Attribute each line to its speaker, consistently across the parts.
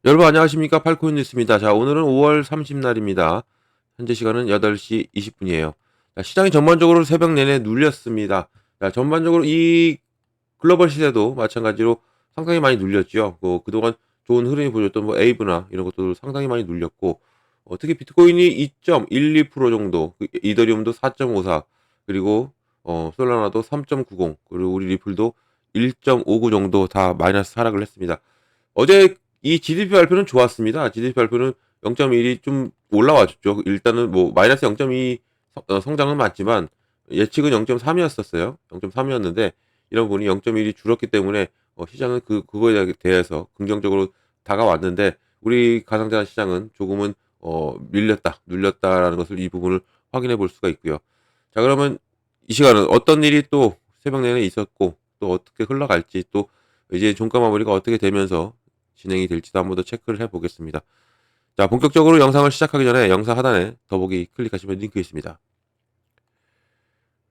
Speaker 1: 여러분 안녕하십니까? 팔코인 뉴스입니다. 자, 오늘은 5월 30날입니다. 현재 시간은 8시 20분이에요. 자, 시장이 전반적으로 새벽 내내 눌렸습니다. 자, 전반적으로 이 글로벌 시세도 마찬가지로 상당히 많이 눌렸죠. 그동안 좋은 흐름이 보여줬던 에이브나 이런 것도 상당히 많이 눌렸고, 특히 비트코인이 2.12% 정도, 이더리움도 4.54, 그리고 솔라나도 3.90, 그리고 우리 리플도 1.59 정도 다 마이너스 하락을 했습니다. 어제 이 GDP 발표는 좋았습니다. GDP 발표는 0.1이 좀 올라왔죠. 일단은 마이너스 0.2 성장은 맞지만 예측은 0.3이었었어요. 0.3이었는데 이런 부분이 0.1이 줄었기 때문에 시장은 그거에 대해서 긍정적으로 다가왔는데 우리 가상자산 시장은 조금은 눌렸다라는 것을 이 부분을 확인해 볼 수가 있고요. 자, 그러면 이 시간은 어떤 일이 또 새벽 내내 있었고 또 어떻게 흘러갈지, 또 이제 종가 마무리가 어떻게 되면서 진행이 될지도 한번 더 체크를 해보겠습니다. 자, 본격적으로 영상을 시작하기 전에 영상 하단에 더보기 클릭하시면 링크 있습니다.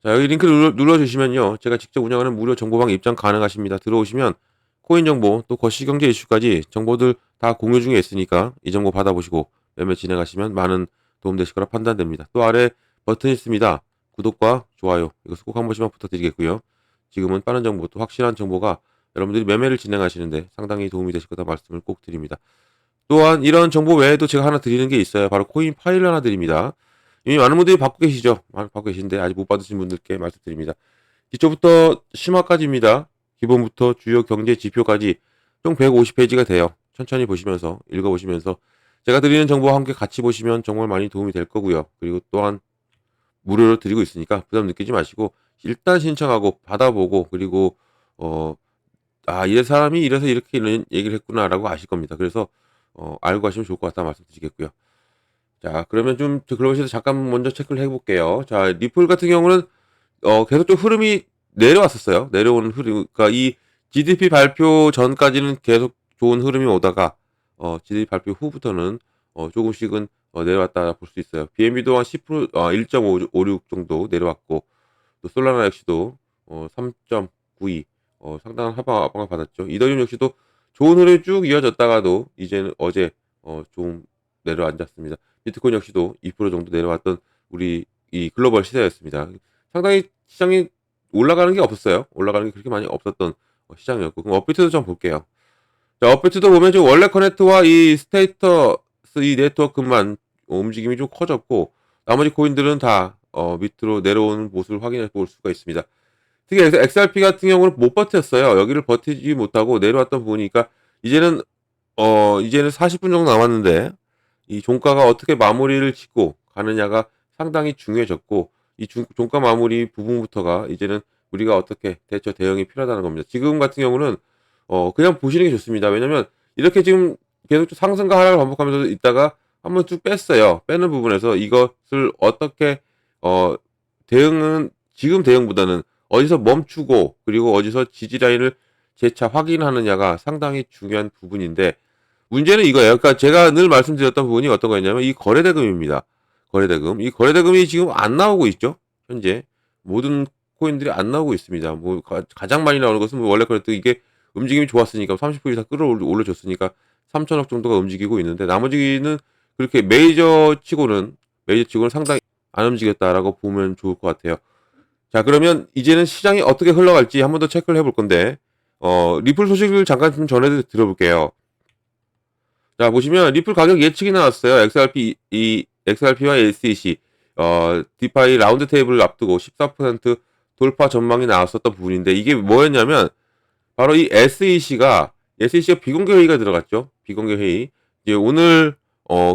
Speaker 1: 자, 여기 링크 눌러주시면요, 제가 직접 운영하는 무료 정보방 입장 가능하십니다. 들어오시면 코인 정보, 또 거시경제 이슈까지 정보들 다 공유 중에 있으니까 이 정보 받아보시고 매매 진행하시면 많은 도움 되실 거라 판단됩니다. 또 아래 버튼 있습니다. 구독과 좋아요, 이것을 꼭 한 번씩만 부탁드리겠고요. 지금은 빠른 정보, 또 확실한 정보가 여러분들이 매매를 진행하시는데 상당히 도움이 되실 거다 말씀을 꼭 드립니다. 또한 이런 정보 외에도 제가 하나 드리는 게 있어요. 바로 코인 파일 하나 드립니다. 이미 많은 분들이 받고 계시죠? 받고 계신데 아직 못 받으신 분들께 말씀드립니다. 기초부터 심화까지입니다. 기본부터 주요 경제 지표까지 총 150페이지가 돼요. 천천히 보시면서 읽어보시면서 제가 드리는 정보와 함께 같이 보시면 정말 많이 도움이 될 거고요. 그리고 또한 무료로 드리고 있으니까 부담 느끼지 마시고 일단 신청하고 받아보고, 그리고 이 사람이 이래서 이렇게 이런 얘기를 했구나라고 아실 겁니다. 그래서 알고 가시면 좋을 것 같다 말씀드리겠고요. 자, 그러면 좀 글로벌 시세 잠깐 먼저 체크를 해볼게요. 자, 리플 같은 경우는 계속 좀 흐름이 내려왔었어요. 내려오는 흐름, 그러니까 이 GDP 발표 전까지는 계속 좋은 흐름이 오다가 GDP 발표 후부터는 조금씩은 내려왔다 볼 수 있어요. BNB도 한 10%, 1.56 정도 내려왔고, 또 솔라나 역시도 3.92, 상당한 하방을 받았죠. 이더리움 역시도 좋은 흐름이 쭉 이어졌다가도 이제는 어제 좀 내려앉았습니다. 비트코인 역시도 2% 정도 내려왔던 우리 이 글로벌 시세였습니다. 상당히 시장이 올라가는 게 없었어요. 올라가는 게 그렇게 많이 없었던 시장이었고, 그럼 업비트도 좀 볼게요. 자, 업비트도 보면 지금 원래 커넥트와 이 스테이터스 이 네트워크만 움직임이 좀 커졌고, 나머지 코인들은 다 밑으로 내려오는 모습을 확인해 볼 수가 있습니다. 특히 XRP 같은 경우는 못 버텼어요. 여기를 버티지 못하고 내려왔던 부분이니까 이제는 40분 정도 남았는데 이 종가가 어떻게 마무리를 짓고 가느냐가 상당히 중요해졌고, 이 종가 마무리 부분부터가 이제는 우리가 어떻게 대응이 필요하다는 겁니다. 지금 같은 경우는 그냥 보시는 게 좋습니다. 왜냐면 이렇게 지금 계속 상승과 하락을 반복하면서 있다가 한번 쭉 뺐어요. 빼는 부분에서 이것을 어떻게 지금 대응보다는 어디서 멈추고, 그리고 어디서 지지 라인을 재차 확인하느냐가 상당히 중요한 부분인데, 문제는 이거예요. 그러니까 제가 늘 말씀드렸던 부분이 어떤 거였냐면 이 거래대금입니다. 거래대금. 이 거래대금이 지금 안 나오고 있죠. 현재 모든 코인들이 안 나오고 있습니다. 가장 많이 나오는 것은 원래 그랬던 이게 움직임이 좋았으니까 30% 이상 올려줬으니까 3천억 정도가 움직이고 있는데, 나머지는 그렇게 메이저치고는 상당히 안 움직였다라고 보면 좋을 것 같아요. 자, 그러면 이제는 시장이 어떻게 흘러갈지 한 번 더 체크를 해볼 건데, 리플 소식을 잠깐 좀 전해 드려볼게요. 자, 보시면 리플 가격 예측이 나왔어요. XRP와 SEC, 디파이 라운드 테이블을 앞두고 14% 돌파 전망이 나왔었던 부분인데, 이게 뭐였냐면 바로 이 SEC가 비공개 회의가 들어갔죠. 비공개 회의. 이제 오늘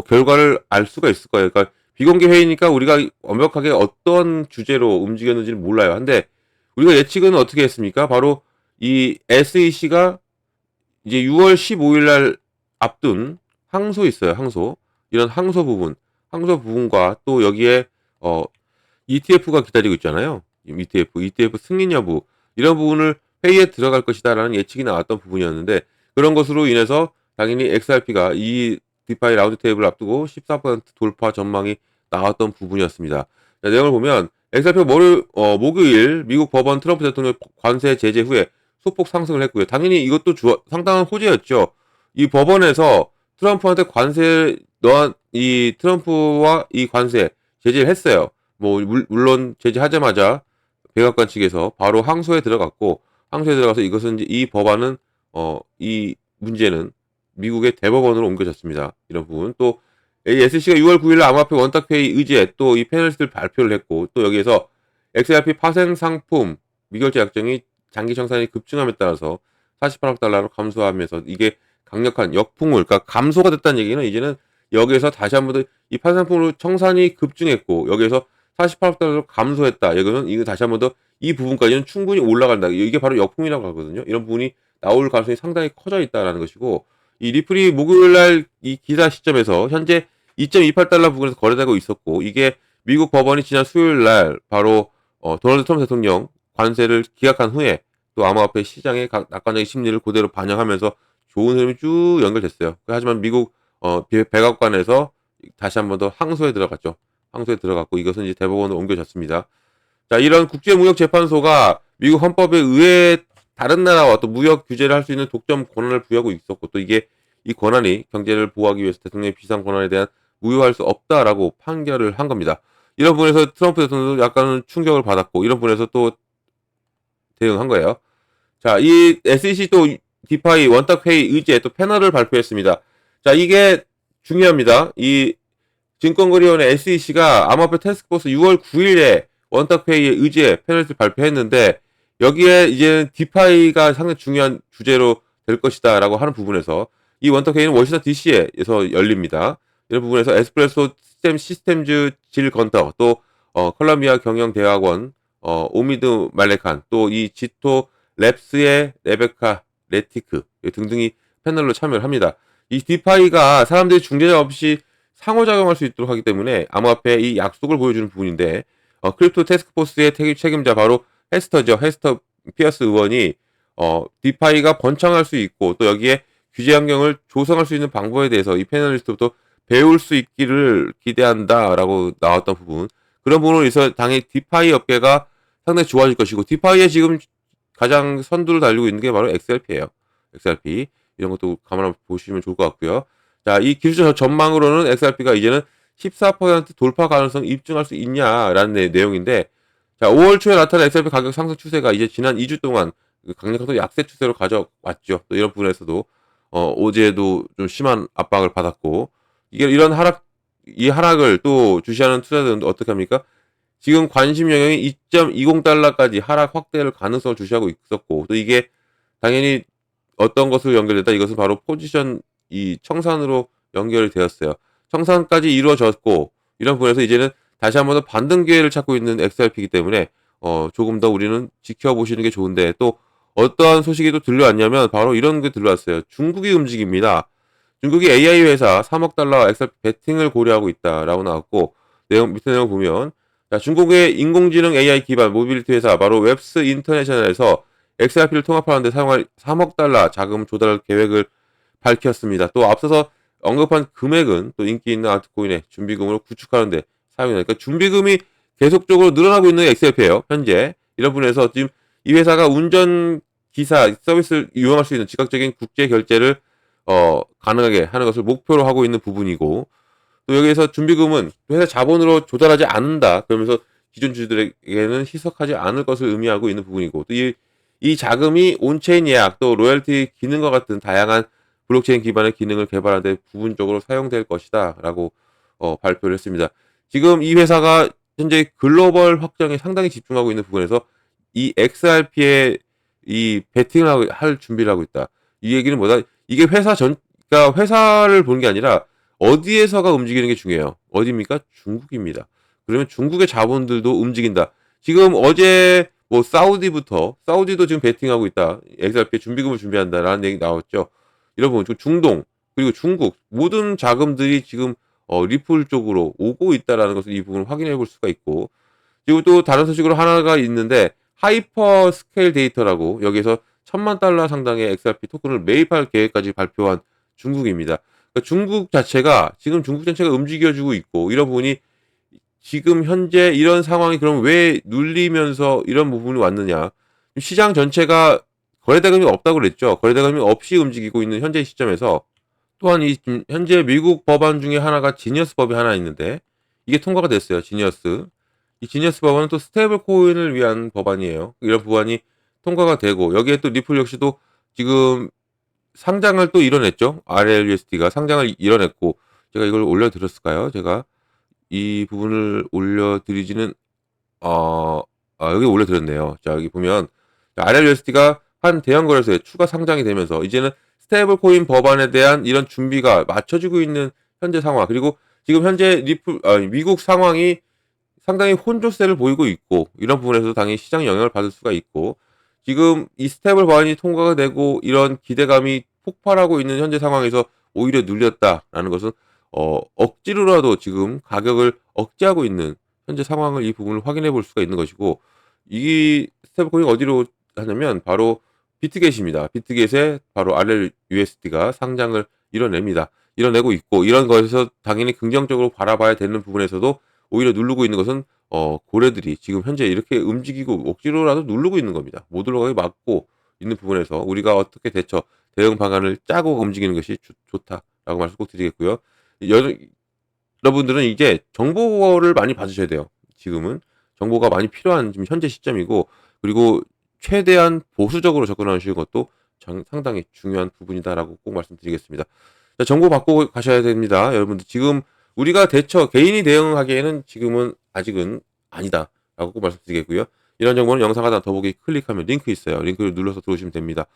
Speaker 1: 결과를 알 수가 있을 거예요. 그러니까 비공개 회의니까 우리가 완벽하게 어떤 주제로 움직였는지는 몰라요. 한데 우리가 예측은 어떻게 했습니까? 바로 이 SEC가 이제 6월 15일 날 앞둔 항소 있어요. 항소. 이런 항소 부분과 또 여기에 ETF가 기다리고 있잖아요. ETF 승인 여부, 이런 부분을 회의에 들어갈 것이다라는 예측이 나왔던 부분이었는데, 그런 것으로 인해서 당연히 XRP가 이 디파이 라운드 테이블을 앞두고 14% 돌파 전망이 나왔던 부분이었습니다. 자, 내용을 보면 XRP가 목요일 미국 법원 트럼프 대통령 관세 제재 후에 소폭 상승을 했고요. 당연히 이것도 상당한 호재였죠. 이 법원에서 트럼프한테 이 트럼프와 이 관세 제재를 했어요. 뭐 물론 제재하자마자 백악관 측에서 바로 항소에 들어갔고, 항소에 들어가서 이것은 이 법안은 이 문제는 미국의 대법원으로 옮겨졌습니다. 이런 부분. 또 SEC가 6월 9일 암호화폐 원탁회의 의제 또 이 패널리스트를 발표를 했고, 또 여기에서 XRP 파생 상품 미결제 약정이 장기 청산이 급증함에 따라서 48억 달러로 감소하면서 이게 강력한 역풍을, 그러니까 감소가 됐다는 얘기는 이제는 여기에서 다시 한번 더 이 파생 상품으로 청산이 급증했고, 여기에서 48억 달러로 감소했다. 이거는 이거 다시 한번 더 이 부분까지는 충분히 올라간다. 이게 바로 역풍이라고 하거든요. 이런 부분이 나올 가능성이 상당히 커져 있다라는 것이고, 이 리플이 목요일 날 이 기사 시점에서 현재 2.28달러 부근에서 거래되고 있었고, 이게 미국 법원이 지난 수요일 날 바로 도널드 트럼프 대통령 관세를 기각한 후에 또 암호화폐 시장의 낙관적인 심리를 그대로 반영하면서 좋은 흐름이 쭉 연결됐어요. 하지만 미국 백악관에서 다시 한번 더 항소에 들어갔죠. 항소에 들어갔고, 이것은 이제 대법원으로 옮겨졌습니다. 자, 이런 국제무역재판소가 미국 헌법에 의해 다른 나라와 또 무역 규제를 할 수 있는 독점 권한을 부여하고 있었고, 또 이게 이 권한이 경제를 보호하기 위해서 대통령의 비상 권한에 대한 무효할 수 없다라고 판결을 한 겁니다. 이런 부분에서 트럼프 대통령도 약간은 충격을 받았고, 이런 부분에서 또 대응한 거예요. 자, 이 SEC 또 디파이 원탁회의 의제 또 패널을 발표했습니다. 자, 이게 중요합니다. 이 증권거래위원회 SEC가 암호화폐 태스크포스 6월 9일에 원탁회의의 의제 패널을 발표했는데, 여기에 이제 디파이가 상당히 중요한 주제로 될 것이다 라고 하는 부분에서 이 원탁회의는 워싱턴 DC에서 열립니다. 이런 부분에서 에스프레소 시스템즈 질 건터, 또 컬럼비아 경영대학원 오미드 말레칸, 또 이 지토 랩스의 레베카 레티크 등등이 패널로 참여를 합니다. 이 디파이가 사람들이 중재자 없이 상호작용할 수 있도록 하기 때문에 암호화폐의 이 약속을 보여주는 부분인데, 크립토 태스크포스의 책임자 바로 헤스터 피어스 의원이 디파이가 번창할 수 있고, 또 여기에 규제 환경을 조성할 수 있는 방법에 대해서 이 패널리스트부터 배울 수 있기를 기대한다라고 나왔던 부분, 그런 부분으로 인해서 당연히 디파이 업계가 상당히 좋아질 것이고, 디파이에 지금 가장 선두를 달리고 있는 게 바로 XRP예요. XRP 이런 것도 감안해 보시면 좋을 것 같고요. 자, 이 기술적 전망으로는 XRP가 이제는 14% 돌파 가능성 입증할 수 있냐라는 내용인데, 자, 5월 초에 나타난 XRP 가격 상승 추세가 이제 지난 2주 동안 강력한 약세 추세로 가져왔죠. 또 이런 부분에서도 어제도 좀 심한 압박을 받았고, 이게 이런 이 하락을 또 주시하는 투자자들은 어떻게 합니까? 지금 관심 영역이 2.20달러까지 하락 확대를 가능성을 주시하고 있었고, 또 이게 당연히 어떤 것으로 연결됐다? 이것은 바로 포지션 이 청산으로 연결이 되었어요. 청산까지 이루어졌고, 이런 부분에서 이제는 다시 한번 더 반등 기회를 찾고 있는 XRP이기 때문에 조금 더 우리는 지켜보시는 게 좋은데, 또 어떠한 소식이 또 들려왔냐면 바로 이런 게 들려왔어요. 중국이 움직입니다. 중국이 AI 회사 3억 달러 XRP 베팅을 고려하고 있다라고 나왔고, 밑에 내용 보면, 자, 중국의 인공지능 AI 기반 모빌리티 회사 바로 웹스 인터내셔널에서 XRP를 통합하는 데 사용할 3억 달러 자금 조달 계획을 밝혔습니다. 또 앞서서 언급한 금액은 또 인기 있는 알트코인의 준비금으로 구축하는 데 사용되니까, 준비금이 계속적으로 늘어나고 있는 XRP예요. 현재 이런 분에서 지금 이 회사가 운전 기사 서비스를 이용할 수 있는 즉각적인 국제 결제를 가능하게 하는 것을 목표로 하고 있는 부분이고, 또 여기에서 준비금은 회사 자본으로 조달하지 않는다. 그러면서 기존 주주들에게는 희석하지 않을 것을 의미하고 있는 부분이고, 또 이 자금이 온체인 예약, 또 로열티 기능과 같은 다양한 블록체인 기반의 기능을 개발하는 데 부분적으로 사용될 것이다 라고 발표를 했습니다. 지금 이 회사가 현재 글로벌 확장에 상당히 집중하고 있는 부분에서 이 XRP에 이 베팅을 할 준비를 하고 있다. 이 얘기는 뭐다? 이게 그러니까 회사를 보는 게 아니라 어디에서가 움직이는 게 중요해요. 어디입니까? 중국입니다. 그러면 중국의 자본들도 움직인다. 지금 어제 뭐 사우디도 지금 베팅하고 있다. XRP 준비금을 준비한다라는 얘기 나왔죠. 이런 부분, 중동 그리고 중국 모든 자금들이 지금 리플 쪽으로 오고 있다라는 것을 이 부분을 확인해 볼 수가 있고, 그리고 또 다른 소식으로 하나가 있는데, 하이퍼 스케일 데이터라고 여기서 1,000만 달러 상당의 XRP 토큰을 매입할 계획까지 발표한 중국입니다. 그러니까 중국 자체가 움직여주고 있고, 이런 부분이 지금 현재 이런 상황이 그럼 왜 눌리면서 이런 부분이 왔느냐. 시장 전체가 거래대금이 없다고 그랬죠. 거래대금이 없이 움직이고 있는 현재 시점에서 또한 이 현재 미국 법안 중에 하나가 지니어스 법이 하나 있는데 이게 통과가 됐어요. 지니어스. 이 지니어스 법안은 또 스테이블 코인을 위한 법안이에요. 이런 법안이 통과가 되고 여기에 또 리플 역시도 지금 상장을 또 이뤄냈죠. RLUSD가 상장을 이뤄냈고 제가 이걸 올려드렸을까요? 제가 이 부분을 올려드리지는 여기 올려드렸네요. 자, 여기 보면 RLUSD가 한 대형 거래소에 추가 상장이 되면서 이제는 스테이블 코인 법안에 대한 이런 준비가 맞춰지고 있는 현재 상황. 그리고 지금 현재 미국 상황이 상당히 혼조세를 보이고 있고 이런 부분에서 당연히 시장 영향을 받을 수가 있고 지금 이 스테이블 법안이 통과가 되고 이런 기대감이 폭발하고 있는 현재 상황에서 오히려 눌렸다라는 것은 억지로라도 지금 가격을 억제하고 있는 현재 상황을 이 부분을 확인해 볼 수가 있는 것이고 이 스테이블코인이 어디로 하냐면 바로 비트겟입니다. 비트겟에 바로 RLUSD가 상장을 이뤄냅니다. 이뤄내고 있고 이런 것에서 당연히 긍정적으로 바라봐야 되는 부분에서도 오히려 누르고 있는 것은 고래들이 지금 현재 이렇게 움직이고 억지로라도 누르고 있는 겁니다. 못 올라가게 막고 있는 부분에서 우리가 어떻게 대응 방안을 짜고 움직이는 것이 좋다라고 말씀 꼭 드리겠고요. 여러분들은 이제 정보를 많이 받으셔야 돼요. 지금은 정보가 많이 필요한 지금 현재 시점이고 그리고 최대한 보수적으로 접근하시는 것도 상당히 중요한 부분이다라고 꼭 말씀드리겠습니다. 자, 정보 받고 가셔야 됩니다. 여러분들 지금 우리가 개인이 대응하기에는 지금은 아직은 아니다라고 꼭 말씀드리겠고요. 이런 정보는 영상 하단 더보기 클릭하면 링크 있어요. 링크를 눌러서 들어오시면 됩니다. 자,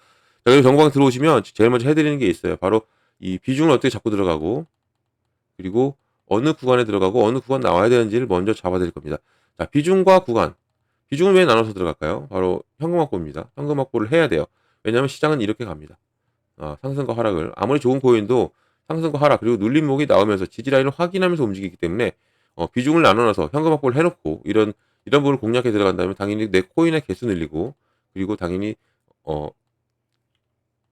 Speaker 1: 그리고 정보방 들어오시면 제일 먼저 해드리는 게 있어요. 바로 이 비중을 어떻게 잡고 들어가고 그리고 어느 구간에 들어가고 어느 구간 나와야 되는지를 먼저 잡아드릴 겁니다. 자, 비중과 구간. 비중은 왜 나눠서 들어갈까요? 바로 현금 확보입니다. 현금 확보를 해야 돼요. 왜냐하면 시장은 이렇게 갑니다. 상승과 하락을 아무리 좋은 코인도 상승과 하락 그리고 눌림목이 나오면서 지지라인을 확인하면서 움직이기 때문에 비중을 나눠서 현금 확보를 해놓고 이런 부분을 공략해 들어간다면 당연히 내 코인의 개수 늘리고 그리고 당연히 어,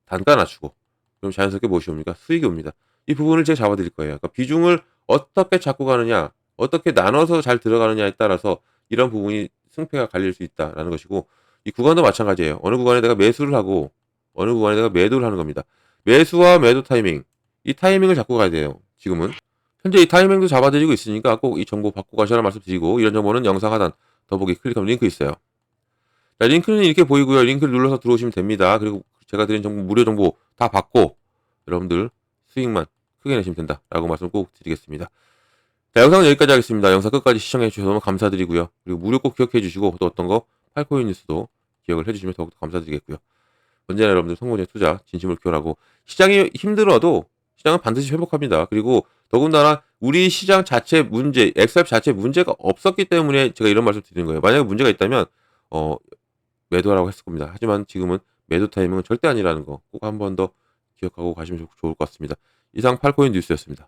Speaker 1: 단가 낮추고 그럼 자연스럽게 무엇이 옵니까? 수익이 옵니다. 이 부분을 제가 잡아드릴 거예요. 그러니까 비중을 어떻게 잡고 가느냐, 어떻게 나눠서 잘 들어가느냐에 따라서 이런 부분이 승패가 갈릴 수 있다라는 것이고 이 구간도 마찬가지예요. 어느 구간에 내가 매수를 하고 어느 구간에 내가 매도를 하는 겁니다. 매수와 매도 타이밍, 이 타이밍을 잡고 가야 돼요. 지금은 현재 이 타이밍도 잡아드리고 있으니까 꼭 이 정보 받고 가셔라 말씀드리고 이런 정보는 영상 하단 더보기 클릭하면 링크 있어요. 자, 링크는 이렇게 보이고요. 링크를 눌러서 들어오시면 됩니다. 그리고 제가 드린 정보, 무료 정보 다 받고 여러분들 수익만 크게 내시면 된다라고 말씀 꼭 드리겠습니다. 자, 영상은 여기까지 하겠습니다. 영상 끝까지 시청해 주셔서 너무 감사드리고요. 그리고 무료 꼭 기억해 주시고 또 어떤 거 팔코인 뉴스도 기억을 해 주시면 더욱더 감사드리겠고요. 언제나 여러분들 성공의 투자 진심을 기원하고 시장이 힘들어도 시장은 반드시 회복합니다. 그리고 더군다나 우리 시장 자체 문제, 엑스앱 자체 문제가 없었기 때문에 제가 이런 말씀 드리는 거예요. 만약에 문제가 있다면 매도하라고 했을 겁니다. 하지만 지금은 매도 타이밍은 절대 아니라는 거 꼭 한 번 더 기억하고 가시면 좋을 것 같습니다. 이상 팔코인 뉴스였습니다.